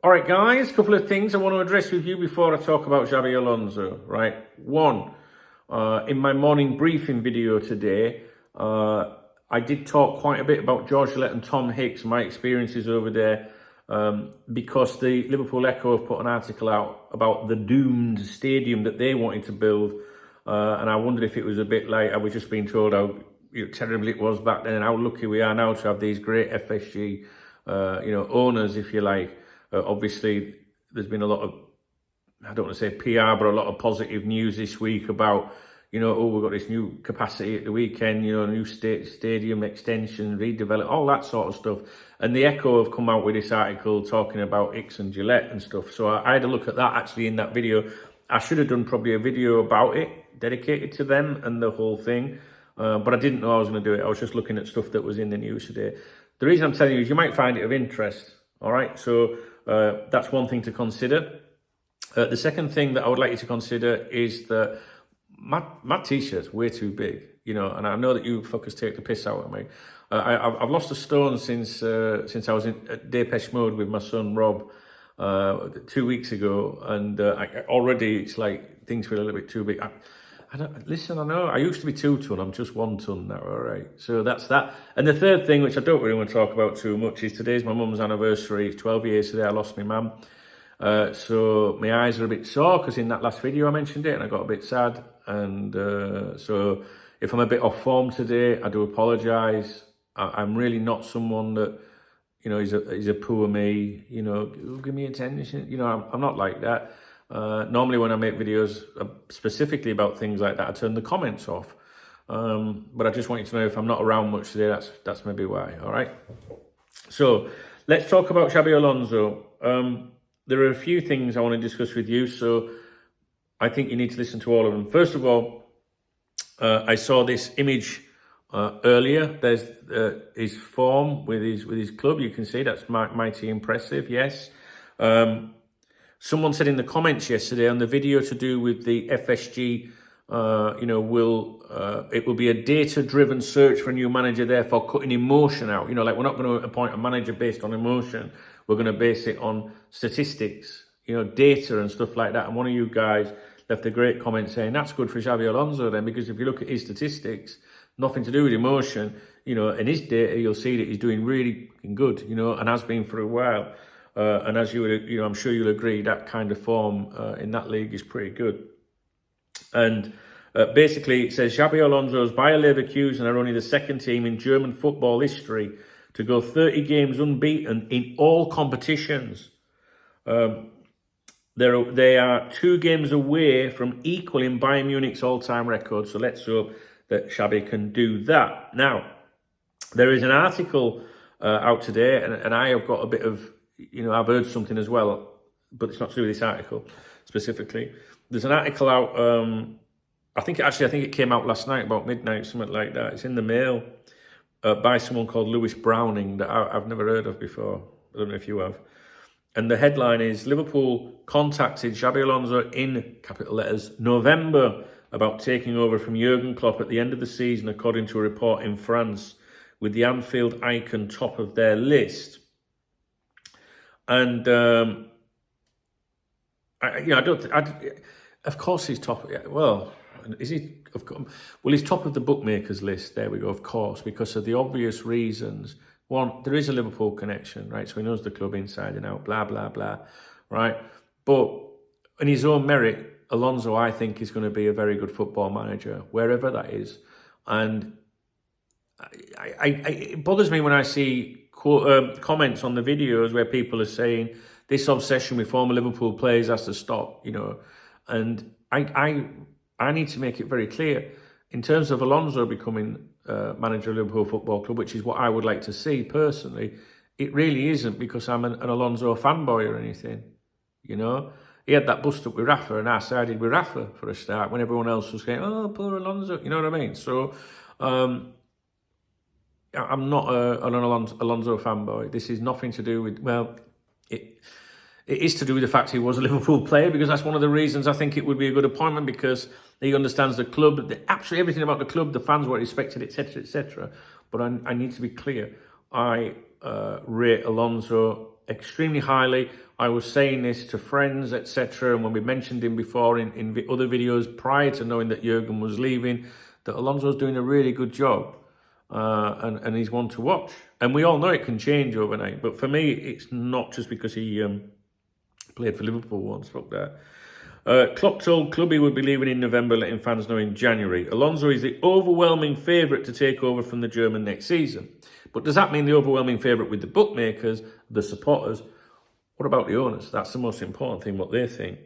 All right, guys, a couple of things I want to address with you before I talk about Xabi Alonso, right? One, in my morning briefing video today, I did talk quite a bit about George Gillett and Tom Hicks, my experiences over there, because the Liverpool Echo have put an article out about the doomed stadium that they wanted to build, and I wondered if it was a bit like I was just being told how terrible it was back then and how lucky we are now to have these great FSG, owners, if you like. Obviously, there's been a lot of, I don't want to say PR, but a lot of positive news this week about, we've got this new capacity at the weekend, new stadium extension, redevelop, all that sort of stuff. And the Echo have come out with this article talking about Hicks and Gillett and stuff. So I had a look at that actually in that video. I should have done probably a video about it, dedicated to them and the whole thing. But I didn't know I was going to do it. I was just looking at stuff that was in the news today. The reason I'm telling you is you might find it of interest. All right, so that's one thing to consider. The second thing that I would like you to consider is that my t-shirt's way too big, and I know that you fuckers take the piss out of me. I've lost a stone since I was in Depeche Mode with my son Rob 2 weeks ago, and already it's like things feel a little bit too big. I know I used to be 2 ton, I'm just 1 ton now, all right? So that's that. And the third thing, which I don't really want to talk about too much, is today's my mum's anniversary. It's 12 years today I lost my mum. So my eyes are a bit sore because in that last video I mentioned it and I got a bit sad. And so if I'm a bit off form today, I do apologise. I'm really not someone that, is a poor me, give me attention. I'm not like that. Normally when I make videos specifically about things like that, I turn the comments off. But I just want you to know if I'm not around much today, that's maybe why, all right? So let's talk about Xabi Alonso. There are a few things I want to discuss with you, so I think you need to listen to all of them. First of all, I saw this image earlier. There's his form with his club. You can see that's mighty impressive, yes. Someone said in the comments yesterday on the video to do with the FSG, it will be a data-driven search for a new manager, therefore cutting emotion out. Like we're not going to appoint a manager based on emotion. We're going to base it on statistics, data and stuff like that. And one of you guys left a great comment saying that's good for Xabi Alonso then, because if you look at his statistics, nothing to do with emotion, in his data, you'll see that he's doing really good, and has been for a while. And as you would, I'm sure you'll agree, that kind of form in that league is pretty good. And basically, it says Xabi Alonso's Bayer Leverkusen are only the second team in German football history to go 30 games unbeaten in all competitions. They are 2 games away from equaling Bayern Munich's all-time record. So let's hope that Xabi can do that. Now, there is an article out today, and I have got a bit of, I've heard something as well, but it's not to do with this article specifically. There's an article out, I think it came out last night, about midnight, something like that. It's in the Mail by someone called Lewis Browning that I've never heard of before. I don't know if you have. And the headline is, Liverpool contacted Xabi Alonso in, capital letters, November about taking over from Jurgen Klopp at the end of the season, according to a report in France, with the Anfield icon top of their list. And of course he's top. Well, is he? Well, he's top of the bookmakers list. There we go. Of course, because of the obvious reasons. One, there is a Liverpool connection, right? So he knows the club inside and out. Blah blah blah, right? But in his own merit, Alonso, I think, is going to be a very good football manager wherever that is. And it bothers me when I see comments on the videos where people are saying this obsession with former Liverpool players has to stop, and I need to make it very clear in terms of Alonso becoming manager of Liverpool Football Club, which is what I would like to see personally. It really isn't because I'm an Alonso fanboy or anything, He had that bust up with Rafa, and I sided with Rafa for a start when everyone else was going, oh, poor Alonso, you know what I mean? So I'm not an Alonso fanboy. This is nothing to do with, it is to do with the fact he was a Liverpool player, because that's one of the reasons I think it would be a good appointment, because he understands the club, absolutely everything about the club, the fans, what expected, etc., etc. But I need to be clear. I rate Alonso extremely highly. I was saying this to friends, etc. And when we mentioned him before in other videos prior to knowing that Jurgen was leaving, that Alonso's doing a really good job. And he's one to watch. And we all know it can change overnight. But for me, it's not just because he played for Liverpool once. Fuck that. Klopp told Club he would be leaving in November, letting fans know in January. Alonso is the overwhelming favourite to take over from the German next season. But does that mean the overwhelming favourite with the bookmakers, the supporters? What about the owners? That's the most important thing, what they think.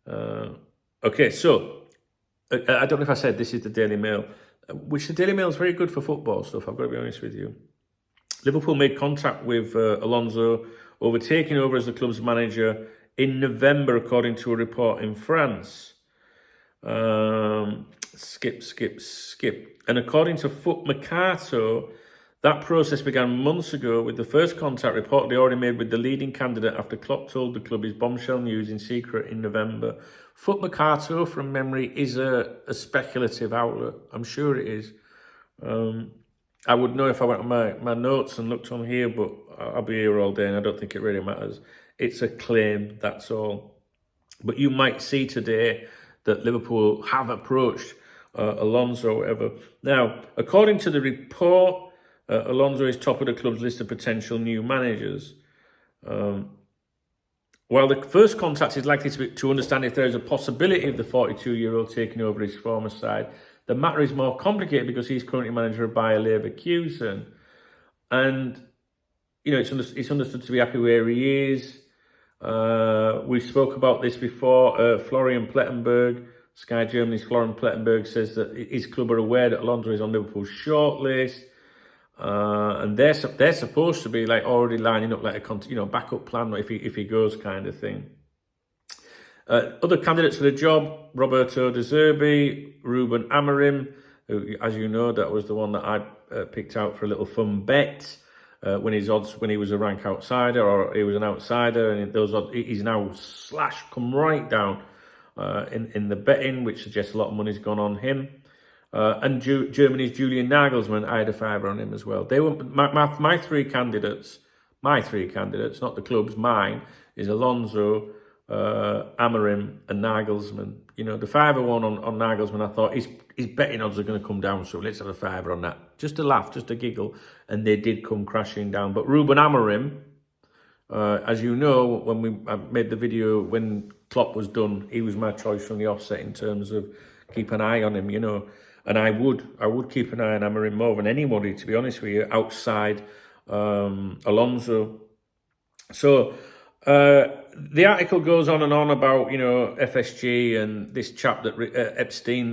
Okay, so, I don't know if I said this is the Daily Mail, which the Daily Mail is very good for football stuff, I've got to be honest with you. Liverpool made contact with Alonso over taking over as the club's manager in November, according to a report in France. Skip. And according to Foot Mercato, that process began months ago with the first contact reportedly already made with the leading candidate after Klopp told the club his bombshell news in secret in November. Foot Mercato, from memory, is a speculative outlet. I'm sure it is. I would know if I went on my notes and looked on here, but I'll be here all day and I don't think it really matters. It's a claim, that's all. But you might see today that Liverpool have approached Alonso or whatever. Now, according to the report, Alonso is top of the club's list of potential new managers. While the first contact is likely to understand if there is a possibility of the 42-year-old taking over his former side, the matter is more complicated because he's currently manager of Bayer Leverkusen. And, you know, it's understood to be happy where he is. We spoke about this before. Florian Plettenberg, Sky Germany's Florian Plettenberg, says that his club are aware that Alonso is on Liverpool's shortlist. And they're supposed to be like already lining up like a backup plan if he goes kind of thing. Other candidates for the job: Roberto De Zerbi, Ruben Amorim, who, as you know, that was the one that I picked out for a little fun bet when he was a rank outsider, or he was an outsider, and those odds, he's now come right down in the betting, which suggests a lot of money's gone on him. And Germany's Julian Nagelsmann, I had a fiver on him as well. They were my three candidates, not the club's, mine, is Alonso, Amorim and Nagelsmann. You know, the fiver one on Nagelsmann, I thought his betting odds are going to come down, so let's have a fiver on that. Just a laugh, just a giggle, and they did come crashing down. But Ruben Amorim, as you know, when I made the video when Klopp was done, he was my choice from the offset in terms of keep an eye on him, you know. And I would keep an eye on Amorim more than anybody, to be honest with you, outside Alonso. So the article goes on and on about, you know, FSG and this chap that Epstein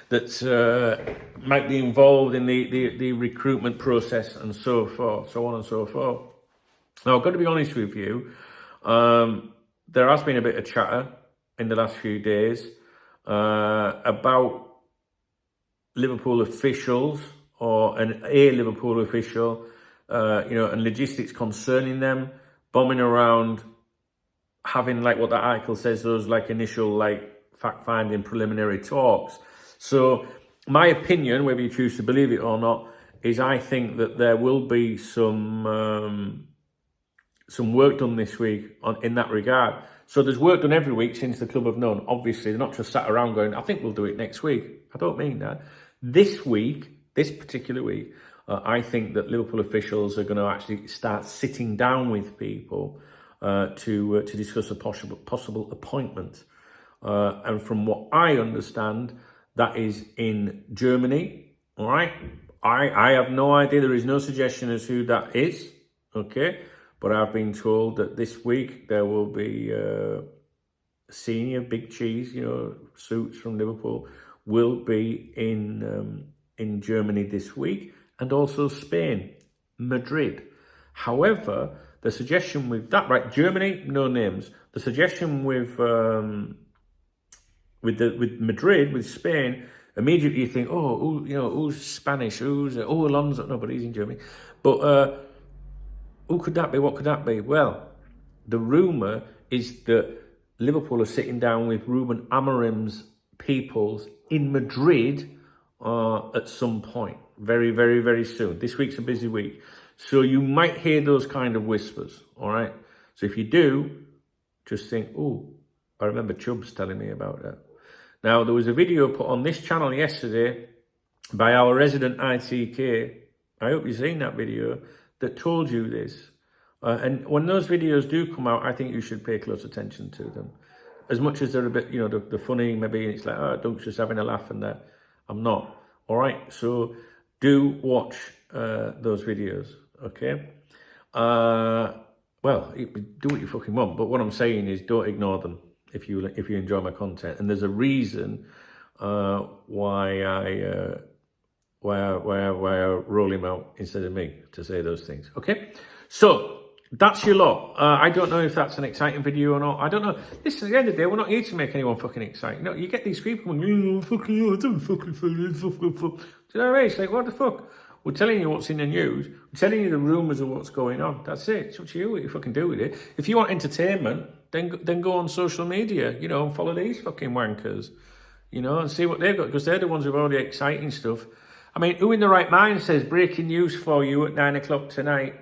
that's might be involved in the recruitment process and so forth, so on and so forth. Now, I've got to be honest with you, there has been a bit of chatter in the last few days about Liverpool officials or a Liverpool official, and logistics concerning them, bombing around, having, like what that article says, those like initial like fact-finding preliminary talks. So my opinion, whether you choose to believe it or not, is I think that there will be some work done this week in that regard. So there's work done every week since the club have known. Obviously, they're not just sat around going, I think we'll do it next week. I don't mean that. This week, this particular week, I think that Liverpool officials are going to actually start sitting down with people to discuss a possible appointment. And from what I understand, that is in Germany. All right. I have no idea. There is no suggestion as to who that is. Okay. But I've been told that this week there will be senior big cheese, suits from Liverpool will be in Germany this week, and also Spain, Madrid. However, the suggestion with that, right, Germany, no names. The suggestion with Madrid, with Spain, immediately you think, who's Spanish? Who's Alonso? No, but he's in Germany. But who could that be? What could that be? Well, the rumour is that Liverpool are sitting down with Ruben Amorim's peoples in Madrid at some point. Very, very, very soon. This week's a busy week. So you might hear those kind of whispers, all right? So if you do, just think, oh, I remember Chubbs telling me about that. Now, there was a video put on this channel yesterday by our resident ITK. I hope you've seen that video that told you this. And when those videos do come out, I think you should pay close attention to them. As much as they're a bit, they're funny, maybe it's like, oh, Dunk's just having a laugh and that. I'm not. All right, so do watch those videos, okay? Well, do what you fucking want, but what I'm saying is don't ignore them if you enjoy my content. And there's a reason why I roll him out instead of me to say those things, okay? So that's your lot. I don't know if that's an exciting video or not. I don't know. Listen, at the end of the day, we're not here to make anyone fucking exciting. You get these people going, I don't fucking feel it. Do you know what I mean? It's like, what the fuck? We're telling you what's in the news. We're telling you the rumours of what's going on. That's it. It's up to you what you fucking do with it. If you want entertainment, then go on social media, and follow these fucking wankers, and see what they've got, because they're the ones with all the exciting stuff. I mean, who in the right mind says breaking news for you at 9 o'clock tonight?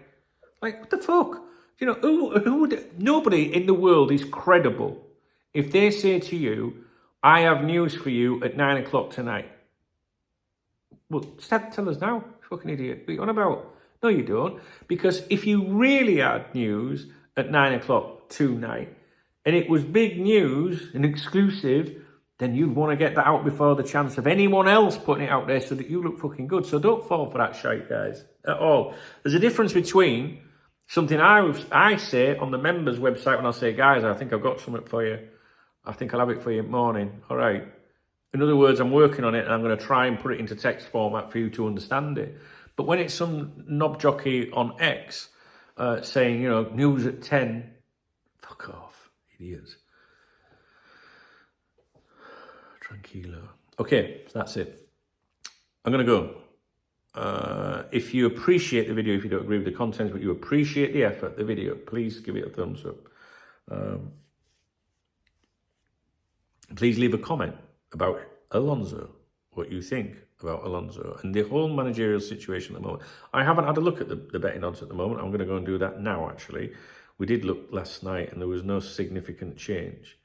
Like, what the fuck? Who would... Nobody in the world is credible if they say to you, I have news for you at 9 o'clock tonight. Well, tell us now, fucking idiot. What are you on about? No, you don't. Because if you really had news at 9 o'clock tonight, and it was big news and exclusive, then you'd want to get that out before the chance of anyone else putting it out there so that you look fucking good. So don't fall for that shite, guys, at all. There's a difference between something I say on the members' website when I say, guys, I think I've got something for you. I think I'll have it for you in the morning. All right. In other words, I'm working on it and I'm going to try and put it into text format for you to understand it. But when it's some knob jockey on X saying, news at 10, fuck off, idiots. Tranquilo. Okay, that's it. I'm going to go. If you appreciate the video, if you don't agree with the content, but you appreciate the effort, the video, please give it a thumbs up. Please leave a comment about Alonso, what you think about Alonso and the whole managerial situation at the moment. I haven't had a look at the betting odds at the moment. I'm going to go and do that now, actually. We did look last night and there was no significant change.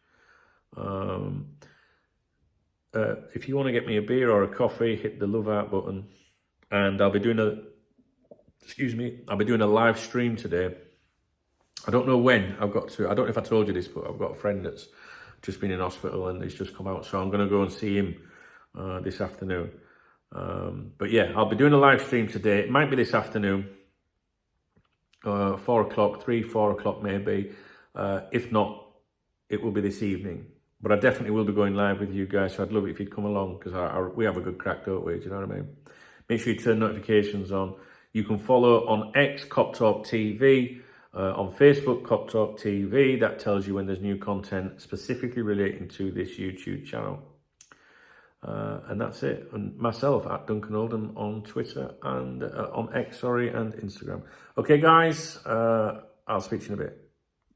If you want to get me a beer or a coffee, hit the love out button. And I'll be doing a live stream today. I don't know when I don't know if I told you this, but I've got a friend that's just been in hospital and he's just come out. So I'm going to go and see him this afternoon. But yeah, I'll be doing a live stream today. It might be this afternoon, 4 o'clock, 4 o'clock maybe. If not, it will be this evening. But I definitely will be going live with you guys. So I'd love it if you'd come along because we have a good crack, don't we? Do you know what I mean? Make sure you turn notifications on. You can follow on X, Cop Talk TV. On Facebook, Cop Talk TV. That tells you when there's new content specifically relating to this YouTube channel. And that's it. And myself at Duncan Oldham on Twitter and on X, and Instagram. Okay, guys, I'll speak to you in a bit.